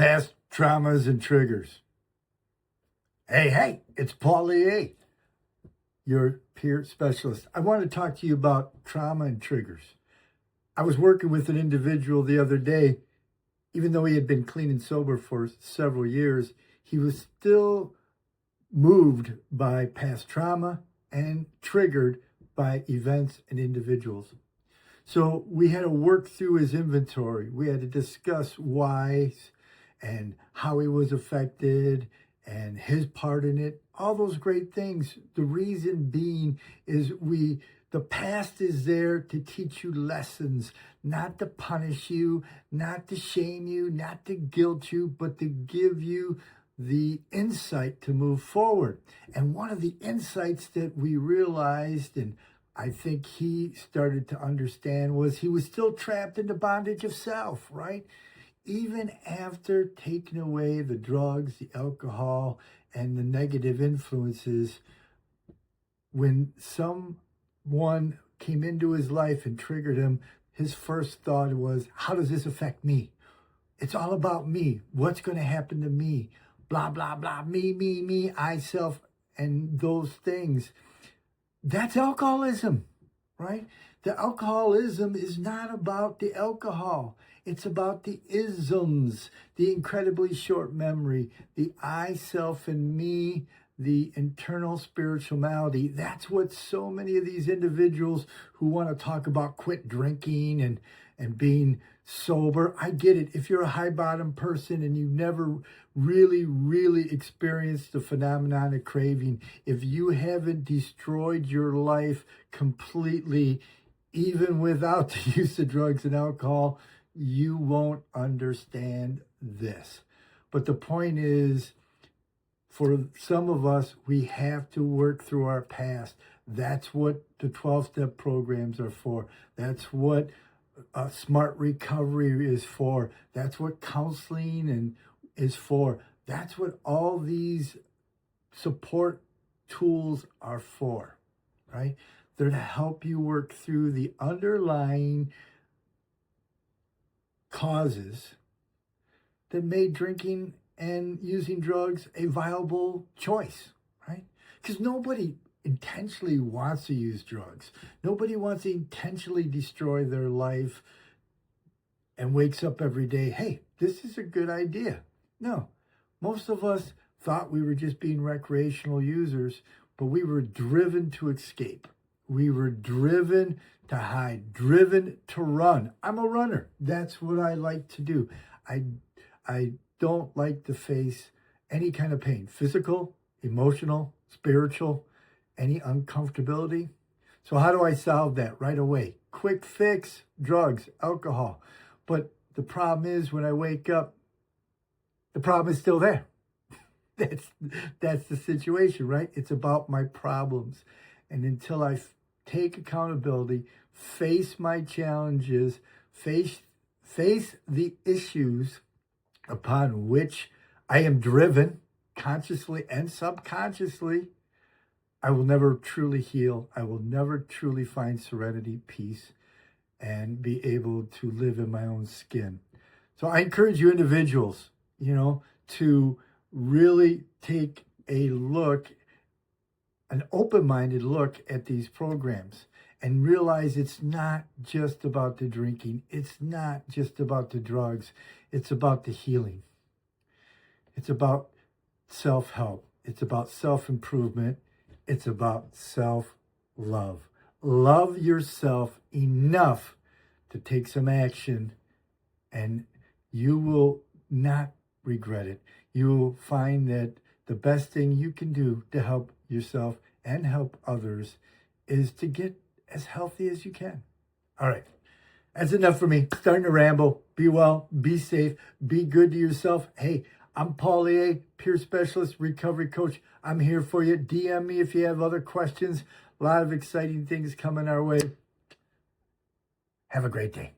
past traumas and triggers. Hey, it's Paulie, your peer specialist. I want to talk to you about trauma and triggers. I was working with an individual the other day. Even though he had been clean and sober for several years, he was still moved by past trauma and triggered by events and individuals. So we had to work through his inventory. We had to discuss why and how he was affected and his part in it, all those great things. The reason being is the past is there to teach you lessons, not to punish you, not to shame you, not to guilt you, but to give you the insight to move forward. And one of the insights that we realized, and I think he started to understand, was he was still trapped in the bondage of self, right? Even after taking away the drugs, the alcohol, and the negative influences, when someone came into his life and triggered him, his first thought was, how does this affect me? It's all about me. What's going to happen to me? Blah, blah, blah. Me, I, self, and those things. That's alcoholism, right? The alcoholism is not about the alcohol. It's about the isms, the incredibly short memory, the I, self, and me, the internal spiritual malady. That's what so many of these individuals who want to talk about quit drinking and being sober. I get it. If you're a high bottom person and you never really experienced the phenomenon of craving, if you haven't destroyed your life completely, even without the use of drugs and alcohol, you won't understand this. But the point is, for some of us, we have to work through our past. That's what the 12-step programs are for. That's what smart recovery is for. That's what counseling is for. That's what all these support tools are for, right? They're to help you work through the underlying causes that made drinking and using drugs a viable choice, right? Because nobody intentionally wants to use drugs. Nobody wants to intentionally destroy their life and wakes up every day, hey, this is a good idea. No, most of us thought we were just being recreational users, but we were driven to escape. We were driven to hide, driven to run. I'm a runner. That's what I like to do. I don't like to face any kind of pain, physical, emotional, spiritual, any uncomfortability. So how do I solve that right away? Quick fix, drugs, alcohol. But the problem is when I wake up, the problem is still there. That's the situation, right? It's about my problems. And until I take accountability, face my challenges, face the issues upon which I am driven, consciously and subconsciously, I will never truly heal. I will never truly find serenity, peace, and be able to live in my own skin. So I encourage you individuals, to really take a look, an open-minded look at these programs and realize it's not just about the drinking. It's not just about the drugs. It's about the healing. It's about self-help. It's about self-improvement. It's about self-love. Love yourself enough to take some action, and you will not regret it. You will find that the best thing you can do to help yourself and help others is to get as healthy as you can. All right. That's enough for me. Starting to ramble. Be well, be safe, be good to yourself. Hey, I'm Paulie, peer specialist, recovery coach. I'm here for you. DM me if you have other questions. A lot of exciting things coming our way. Have a great day.